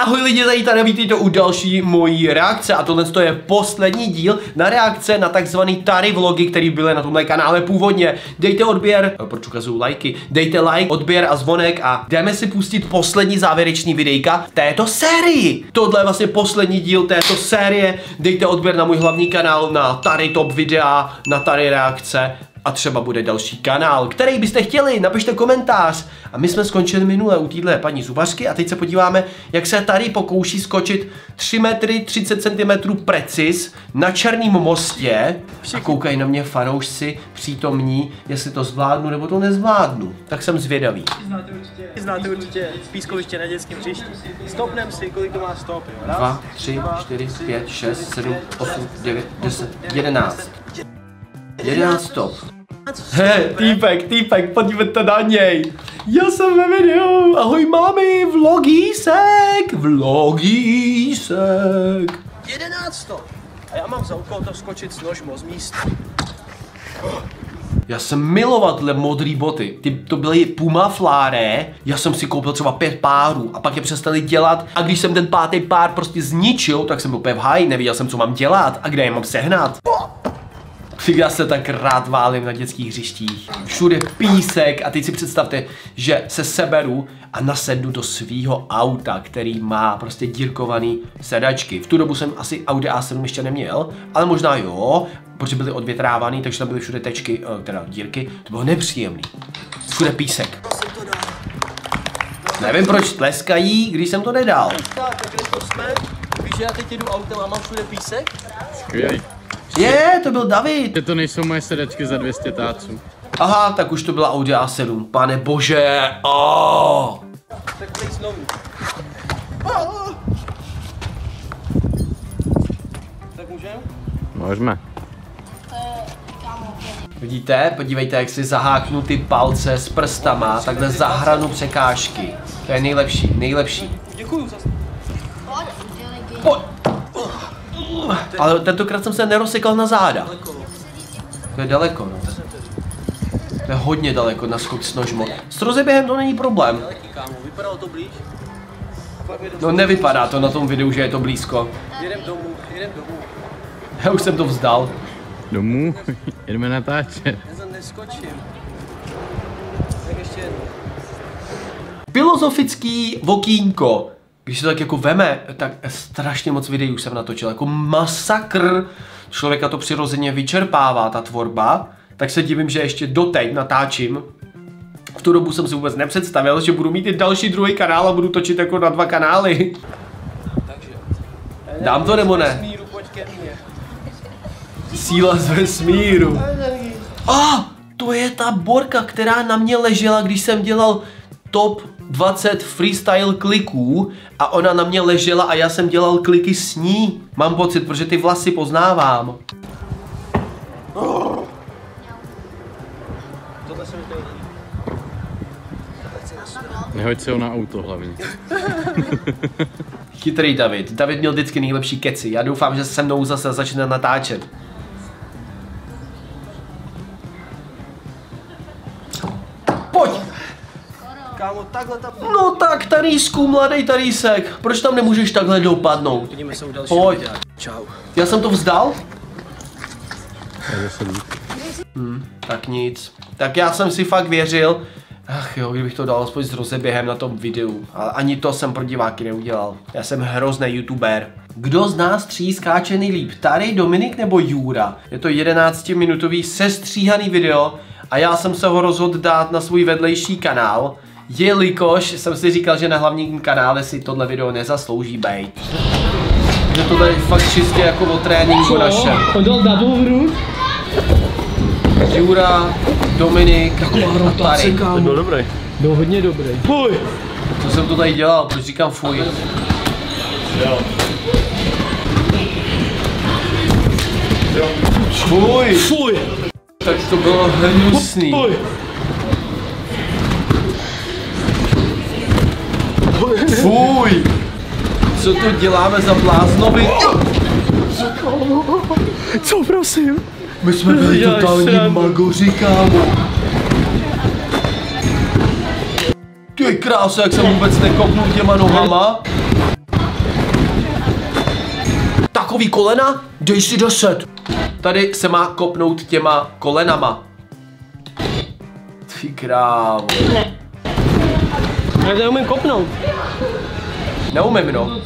Ahoj lidi, tady vítejte u další mojí reakce a tohle je poslední díl na reakce na takzvaný Tary vlogy, který byly na tomhle kanále původně. Dejte odběr, proč ukazuju lajky, dejte like, odběr a zvonek a jdeme si pustit poslední závěrečný videjka této sérii. Tohle je vlastně poslední díl této série, dejte odběr na můj hlavní kanál, na Tary top videa, na Tary reakce. A třeba bude další kanál, který byste chtěli, napište komentář. A my jsme skončili minule u téhle paní zubařky a teď se podíváme, jak se tady pokouší skočit 3 metry 30 cm precis na Černém mostě. A koukají na mě fanoušci přítomní, jestli to zvládnu nebo to nezvládnu. Tak jsem zvědavý. Znáte určitě pískoviště na dětském hřišti. Stopnem si, kolik to má stop. 2, 3, 4, 5, 6, 7, 8, 9, 10, 11. 11 stop. He, týpek, podívejte na něj. Já jsem ve videu. Ahoj mámy, vlogísek. 11 stop. A já mám za úkol to skočit s nožmo z místa. Já jsem miloval tyhle modré boty. To byly Puma Flare. Já jsem si koupil třeba 5 párů a pak je přestali dělat. A když jsem ten 5. pár prostě zničil, tak jsem byl úplně v háji, nevěděl jsem, co mám dělat a kde je mám sehnat. Já se tak rád válím na dětských hřištích. Všude písek a teď si představte, že se seberu a nasednu do svýho auta, který má prostě dírkovaný sedačky. V tu dobu jsem asi Audi A7 ještě neměl, ale možná jo, protože byly odvětrávaný, takže tam byly všude tečky, teda dírky. To bylo nepříjemný. Všude písek. Nevím, proč tleskají, když jsem to nedal. Tak kde to jsme? Víš, že já teď jedu autem a mám všude písek? Skvělý. To byl David. To nejsou moje sedačky za 200 táců. Aha, tak už to byla Audi A7. Pane bože, Tak teď znovu. Tak můžeme? Můžeme. Vidíte? Podívejte, jak si zaháknu ty palce s prstama, takhle zahranu překážky. To je nejlepší. Děkuju za... Pojď. Ale tentokrát jsem se nerozsekal na záda. To je daleko, no. To je hodně daleko na skok s nožmo. S rozeběhem to není problém. Vypadalo to blíž? No nevypadá to na tom videu, že je to blízko. Jedem domů. Já už jsem to vzdal. Domů? Jedeme natáčet. Já tam neskočím. Tak ještě jednou. Filozofický vokínko. Když se to tak jako veme, tak strašně moc videí už jsem natočil, jako masakr. Člověka to přirozeně vyčerpává, ta tvorba. Tak se divím, že ještě doteď natáčím. V tu dobu jsem si vůbec nepředstavil, že budu mít i další druhý kanál a budu točit jako na 2 kanály. Takže. Dám to nebo ne? Pojď ke mně. Síla z vesmíru. To je ta borka, která na mě ležela, když jsem dělal top 20 freestyle kliků a ona na mě ležela a já jsem dělal kliky s ní. Mám pocit, protože ty vlasy poznávám. Tohle se mi to líbí. Nehoď se ho na auto hlavně. Chytrý David. David měl vždycky nejlepší keci. Já doufám, že se mnou zase začne natáčet. Pojď! Kámo, takhle ta... No tak, Tarýsku, mladý Tarýsek. Proč tam nemůžeš takhle dopadnout? Vidíme se u dalšího Pojď. videa. Čau. Já jsem to vzdal? Tak nic. Tak já jsem si fakt věřil. Ach jo, kdybych to dal aspoň s rozeběhem na tom videu. Ale ani to jsem pro diváky neudělal. Já jsem hrozný youtuber. Kdo z nás 3 skáče nejlíp? Tary, Dominik nebo Jura? Je to 11-minutový sestříhaný video a já jsem se ho rozhodl dát na svůj vedlejší kanál, jelikož jsem si říkal, že na hlavním kanále si tohle video nezaslouží bejt. Že tohle je fakt čistě jako o tréninku našem. On dal double hru. Jura, Dominik a Tary. To byl dobrý. Byl hodně dobrý. Fuj! Co jsem to tady dělal? Proč říkám fuj? Fuj! Fuj! Tak to bylo hnusný. Fuj! Fuj! Co tu děláme za bláznovi? Co prosím? My jsme byli totální magoři, kámo. Ty krása, jak jsem vůbec nekopnul těma nohama. Takový kolena? Dej si 10. Tady se má kopnout těma kolenama. Ty krávo. Já neumím kopnout. Neumím, no.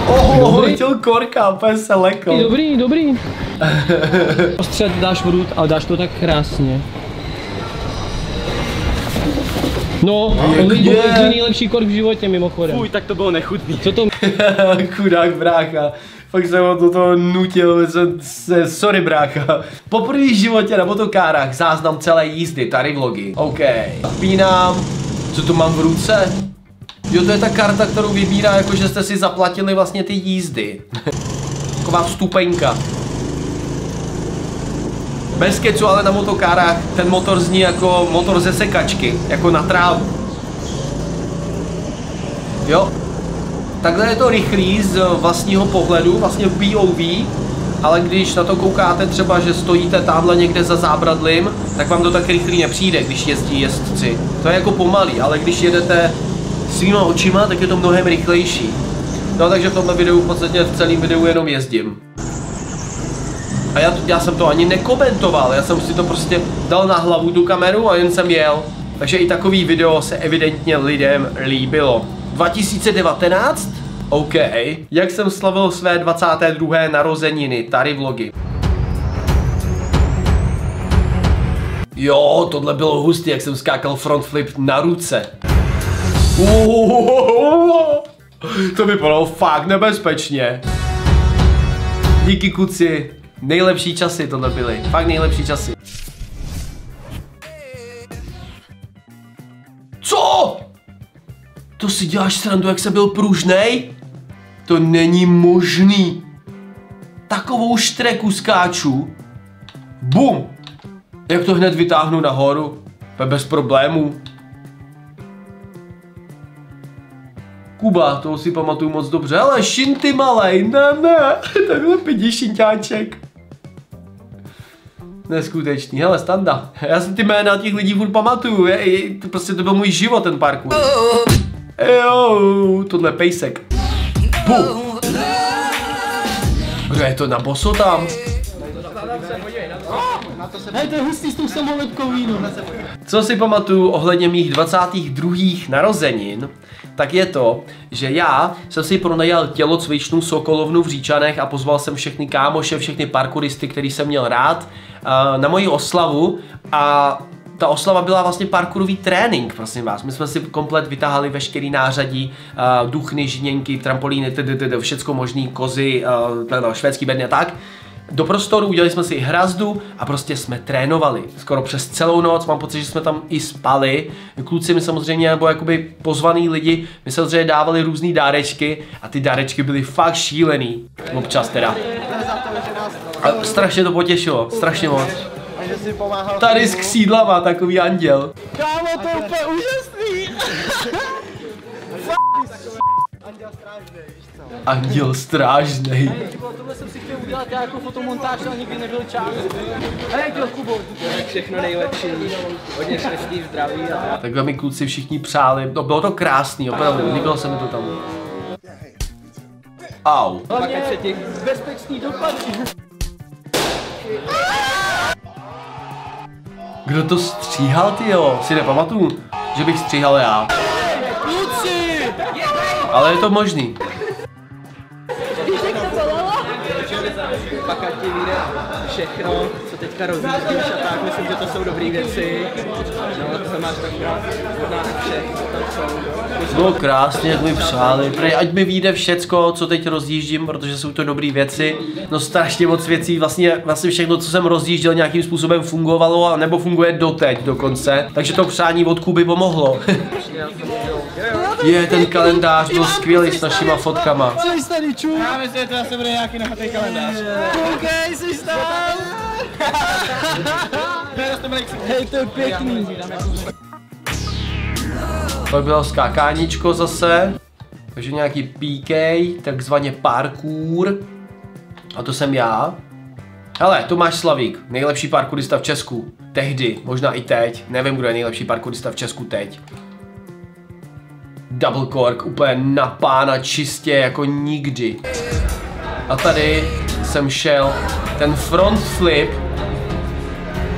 Oho, chtěl korka, úplně se lekl. Dobrý, dobrý. Ostřed dáš vodu, ale dáš to tak krásně. No, to je nejlepší kork v životě mimochodem. Fuj, tak to bylo nechutný. Co to? Chudák brácha. Fakt jsem ho do toho nutil, sorry brácha. Poprvé v životě na motokárách záznam celé jízdy, tady vlogy. OK. Zapínám. Co tu mám v ruce? Jo, to je ta karta, kterou vybírá, jakože jste si zaplatili vlastně ty jízdy. Taková vstupenka. Bez kecu, ale na motokárách ten motor zní jako motor ze sekačky, jako na trávu. Jo. Takhle je to rychlý z vlastního pohledu, vlastně POV, ale když na to koukáte třeba, že stojíte tamhle někde za zábradlím, tak vám to tak rychlý nepřijde, když jezdí jezdci. To je jako pomalý, ale když jedete svýma očima, tak je to mnohem rychlejší. No takže v tomhle videu v podstatě v celém videu jenom jezdím. A já jsem to ani nekomentoval, já jsem si to prostě dal na hlavu tu kameru a jen jsem jel. Takže i takový video se evidentně lidem líbilo. 2019? OK. Jak jsem slavil své 22. narozeniny, tady vlogy. Jo, tohle bylo hustý, jak jsem skákal front flip na ruce. To vypadalo fakt nebezpečně. Díky kuci. Nejlepší časy tohle byly. Fakt nejlepší časy. Co? To si děláš srandu, jak jsem byl pružnej? To není možný. Takovou štreku skáču. Bum. Jak to hned vytáhnu nahoru? Bez problémů. Kuba, toho si pamatuju moc dobře, ale šinty malej, ne, takhle pidi šinťáček. Neskutečný, hele, Standa. Já si ty jména těch lidí furt pamatuju, prostě to byl můj život, ten parkour. Jo, tohle je pejsek. Bum. Kdo je to na boso tam? Hej, to je hustý s tou samolepkou vínu. Co si pamatuju ohledně mých 22. narozenin, tak je to, že já jsem si pronajal tělocvičnu Sokolovnu v Říčanech a pozval jsem všechny kámoše, všechny parkouristy, který jsem měl rád, na moji oslavu a ta oslava byla vlastně parkourový trénink, prosím vás. My jsme si komplet vytáhali veškerý nářadí, duchny, žněnky, trampolíny, všecko možný, kozy, švédský bedny a tak. Do prostoru, udělali jsme si hrazdu a prostě jsme trénovali. Skoro přes celou noc, mám pocit, že jsme tam i spali. Kluci mi samozřejmě, nebo jakoby pozvaný lidi, mi samozřejmě dávali různý dárečky a ty dárečky byly fakt šílený. Občas teda. A strašně to potěšilo, strašně moc. Tady s křídlama, takový anděl. Kámo, to je úplně úžasný. Anděl strážnej. Tohle jsem si chtěl udělat jako fotomontáž, ale nikdy nebyl čas. Hej, to Kubo. Všechno nejlepší, hodně štěstí, zdraví a takhle mi kluci všichni přáli, no bylo to krásný, opravdu, líbilo se mi to tam. Au. hlavně bezpečný dopad. Kdo to stříhal, tyjo? Si nepamatuju, že bych stříhal já. Ale je to možný. Pak ať ti vyjde všechno, co teďka rozjíždíš a tak, myslím, že to jsou dobrý věci. No, to máš tak hodná všech, co tam jsou. Bylo krásně, jak mi přáli. Prej, ať mi vyjde všecko, co teď rozjíždím, protože jsou to dobré věci. No strašně moc věcí, vlastně všechno, co jsem rozjížděl, nějakým způsobem fungovalo, nebo funguje doteď dokonce. Takže to přání od Kuby pomohlo. Je, ten kalendář byl skvělý s našima fotkama. Jsi tady čů? Já myslím, že to zase bude nějaký nahatý kalendář. Koukej, jsi tam! Hej, to je pěkný. To bylo skákáníčko zase. Takže nějaký PK, takzvaně parkour. A to jsem já. Hele, Tomáš Slavík, nejlepší parkourista v Česku. Tehdy, možná i teď. Nevím, kdo je nejlepší parkourista v Česku teď. Double cork, úplně na pána, čistě jako nikdy. A tady jsem šel ten front flip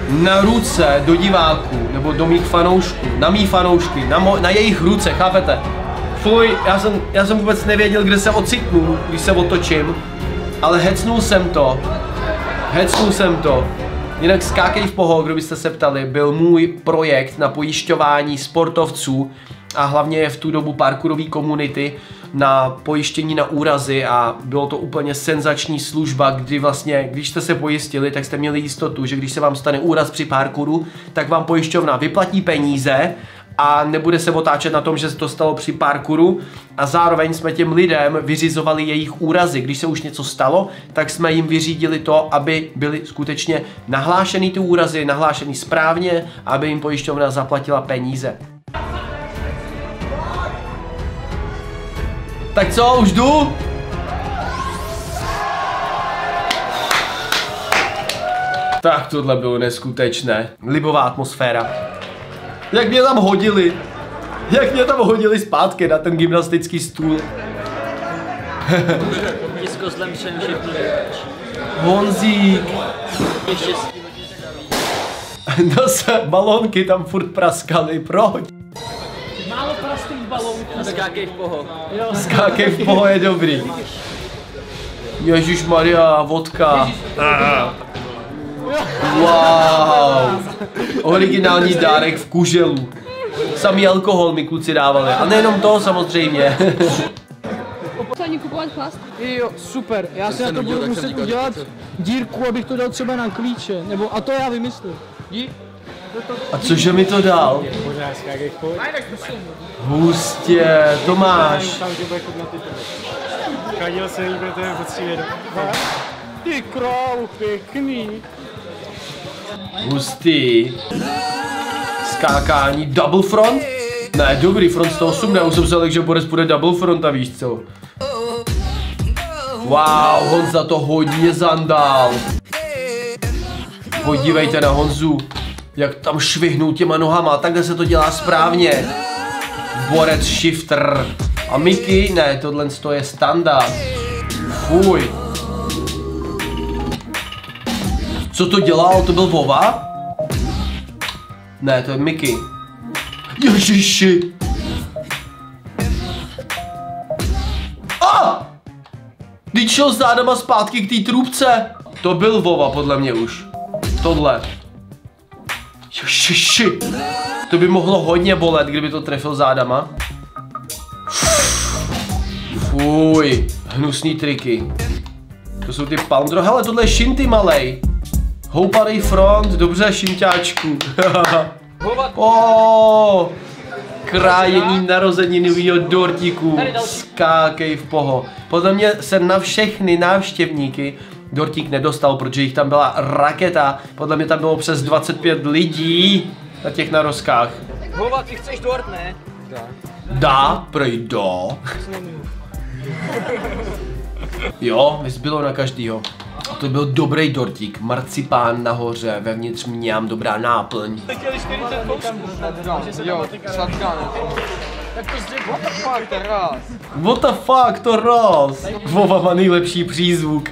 na ruce do diváků, nebo do mých fanoušků, na mý fanoušky, na jejich ruce, chápete? Fuj, já jsem vůbec nevěděl, kde se ocitnu, když se otočím, ale hecnul jsem to. Jinak Skákej v poho, kdo byste se ptali, byl můj projekt na pojišťování sportovců a hlavně je v tu dobu parkourový komunity na pojištění na úrazy a bylo to úplně senzační služba, kdy vlastně, když jste se pojistili, tak jste měli jistotu, že když se vám stane úraz při parkouru, tak vám pojišťovna vyplatí peníze a nebude se otáčet na tom, že se to stalo při parkouru a zároveň jsme těm lidem vyřizovali jejich úrazy. Když se už něco stalo, tak jsme jim vyřídili to, aby byly skutečně nahlášeny ty úrazy, nahlášeny správně, aby jim pojišťovna zaplatila peníze. Tak co, už jdu? Tak tohle bylo neskutečné. Libová atmosféra. Jak mě tam hodili zpátky na ten gymnastický stůl. Ti s kozlem přemšipli. Honzík. Ještě Zase balónky tam furt praskaly, proč? Málo prostých balónků. Skákej v poho. Skákej v poho je dobrý. Ježišmarja, vodka. Wow. Originální dárek v kuželu. Samý alkohol mi kluci dávali. A nejenom to samozřejmě. Ani kupovat plast? Jo, super. Já si na to budu muset udělat dírku, abych to dal třeba na klíče. Nebo, a to já vymyslím. Dík. A cože mi to dal? Hustě, Tomáš. Kadil se jí, protože je poctivě. Ty králu, pěkný. Hustý. Skákání double front? Ne, dobrý, front 108, já už jsem se lekl, že Boris půjde double front a víš co. Wow, Honza to hodně zandal. Podívejte na Honzu, jak tam švihnul těma nohama, takhle se to dělá správně. Borec shifter. A Mickey, ne, tohle je standard. Fuj. Co to dělal? To byl Vova? Ne, to je Mickey. Ježiši. A! Když šel zádama zpátky k té trubce. To byl Vova, podle mě už. Tohle. Ježiši. To by mohlo hodně bolet, kdyby to trefil zádama. Fuj. Hnusný triky. To jsou ty palmdro. Hele, tohle je Shinty malej. Houpanej front, dobře, šinťáčku. Oh, krájení narozeninovýho dortíku. Skákej v poho. Podle mě se na všechny návštěvníky dortík nedostal, protože jich tam byla raketa. Podle mě tam bylo přes 25 lidí na těch narozkách. Hova, ty chceš dort, ne? Dá, prej do. Jo, vyzbylo na každýho. A to byl dobrý dortík, marcipán nahoře, vevnitř mňám, dobrá náplň. Jo, sladká, ne? Tak to zde, what the fuck, to ráz. What the fuck, to ráz. Vova má nejlepší přízvuk.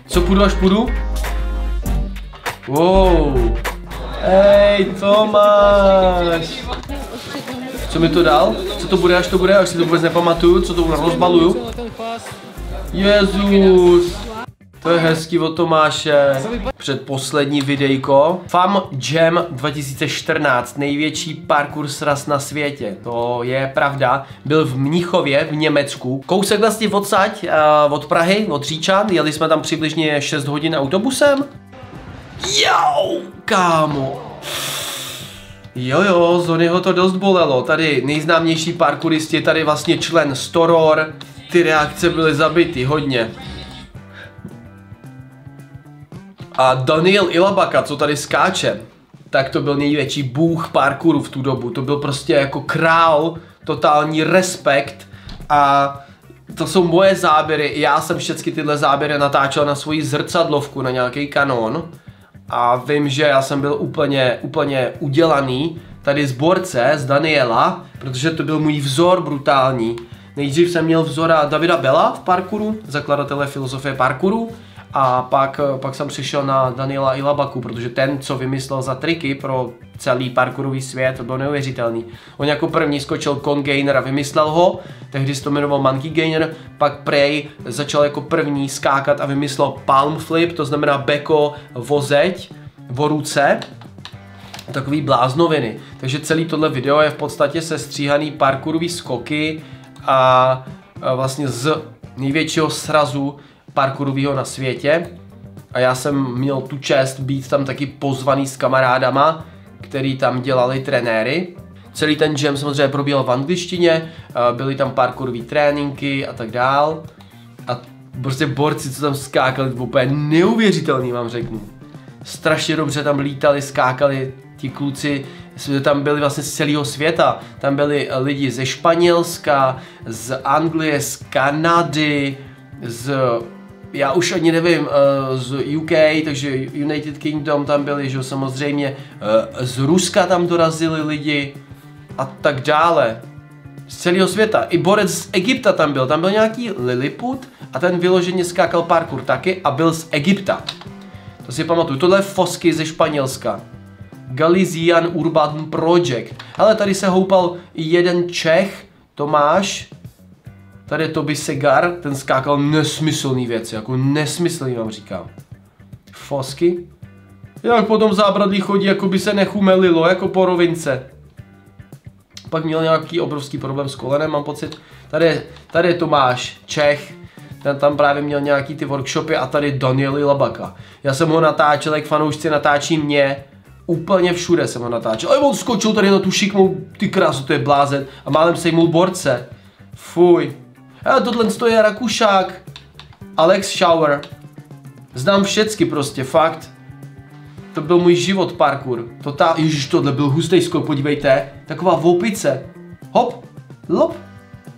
Co půjdu, až půjdu? Wow. Hej, Tomáš. Co mi to dal? Co to bude, až si to vůbec nepamatuju, co to rozbaluju? Jezus. To je hezký od Tomáše. Předposlední videjko. Fam Jam 2014, největší parkour sraz na světě. To je pravda. Byl v Mnichově v Německu. Kousek vlastně odsaď, od Prahy, od Říčan. Jeli jsme tam přibližně 6 hodin autobusem. Jau, kámo. Jo, Zonyho to dost bolelo. Tady nejznámější parkouristi, tady vlastně člen Storor. Ty reakce byly zabity hodně. A Daniel Ilabaka, co tady skáče, tak to byl největší bůh parkouru v tu dobu. To byl prostě jako král, totální respekt. A to jsou moje záběry. Já jsem všechny tyhle záběry natáčel na svoji zrcadlovku, na nějaký Canon. A vím, že já jsem byl úplně udělaný tady z borce, z Daniela, protože to byl můj vzor brutální. Nejdřív jsem měl vzora Davida Bella v parkouru, zakladatele filozofie parkouru, a pak jsem přišel na Daniela Ilabaku, protože ten, co vymyslel za triky pro celý parkourový svět, to bylo neuvěřitelný. On jako první skočil Con Gainer a vymyslel ho, tehdy se to jmenoval Monkey Gainer, pak Prey začal jako první skákat a vymyslel Palm Flip, to znamená beko, vozeď, voruce, takový bláznoviny. Takže celý tohle video je v podstatě sestříhaný parkourový skoky a vlastně z největšího srazu parkourového na světě. A já jsem měl tu čest být tam taky pozvaný s kamarádama, který tam dělali trenéry. Celý ten jam samozřejmě probíhal v angličtině, byly tam parkourové tréninky a tak dál. A prostě borci, co tam skákali, to bylo úplně neuvěřitelný, vám řeknu. Strašně dobře tam lítali, skákali ti kluci, tam byli vlastně z celého světa. Tam byli lidi ze Španělska, z Anglie, z Kanady, já už ani nevím, z UK, takže United Kingdom tam byli, že samozřejmě, z Ruska tam dorazili lidi a tak dále. Z celého světa. I borec z Egypta tam byl nějaký Lilliput a ten vyloženě skákal parkour taky a byl z Egypta. To si pamatuju, tohle je fosky ze Španělska. Galician Urban Project. Hele, tady se houpal i jeden Čech, Tomáš. Tady je Toby Segar, ten skákal nesmyslný věci, jako nesmyslný vám říkám. Fosky. Jak potom zábradlí chodí, jako by se nechumelilo, jako po rovince. Pak měl nějaký obrovský problém s kolenem, mám pocit. Tady je Tomáš, Čech. Ten tam právě měl nějaký ty workshopy a tady Daniel Ilabaka. Já jsem ho natáčel, jak fanoušci natáčí mě. Úplně všude jsem ho natáčel. A on skočil tady na tu šikmou, ty krásu, to je blázen. A málem sejmul borce. Fuj. A tohle je Rakušák. Alex Shower. Znám všecky prostě, fakt. To byl můj život parkour. Ježiš, tohle byl hustý skok, podívejte. Taková vopice. Hop, lop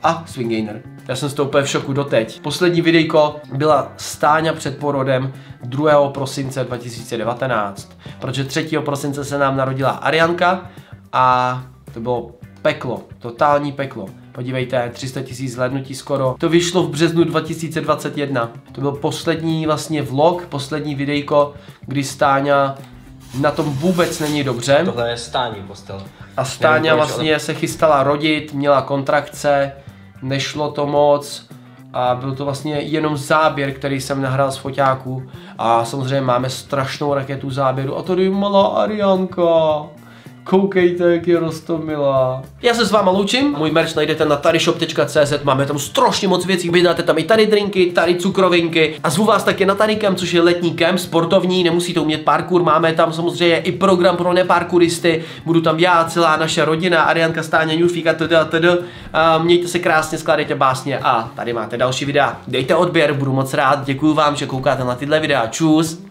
a swingainer. Já jsem z toho úplně v šoku doteď. Poslední videjko byla Stáňa před porodem 2. prosince 2019. Protože 3. prosince se nám narodila Arianka a to bylo peklo, totální peklo. Podívejte, 300 000 zhlédnutí skoro. To vyšlo v březnu 2021. To byl poslední vlastně vlog, poslední videjko, kdy Stáňa na tom vůbec není dobře. Tohle je Stáňí postel. A Stáňa vlastně se chystala rodit, měla kontrakce, nešlo to moc a byl to vlastně jenom záběr, který jsem nahrál z foťáků a samozřejmě máme strašnou raketu záběru a tady je malá Arianka. Koukejte, jak je roztomilá. Já se s váma loučím, můj merch najdete na tadyshop.cz, máme tam strašně moc věcí, vydáte tam i tady drinky, tady cukrovinky a zvu vás taky na Tadykem, což je letní kemp, sportovní, nemusíte umět parkour, máme tam samozřejmě i program pro neparkouristy, budu tam já, celá naše rodina, Arianka, Stáňa, Ňufík a td. Mějte se krásně, skládejte básně a tady máte další videa. Dejte odběr, budu moc rád, děkuju vám, že koukáte na tyhle videa, čus.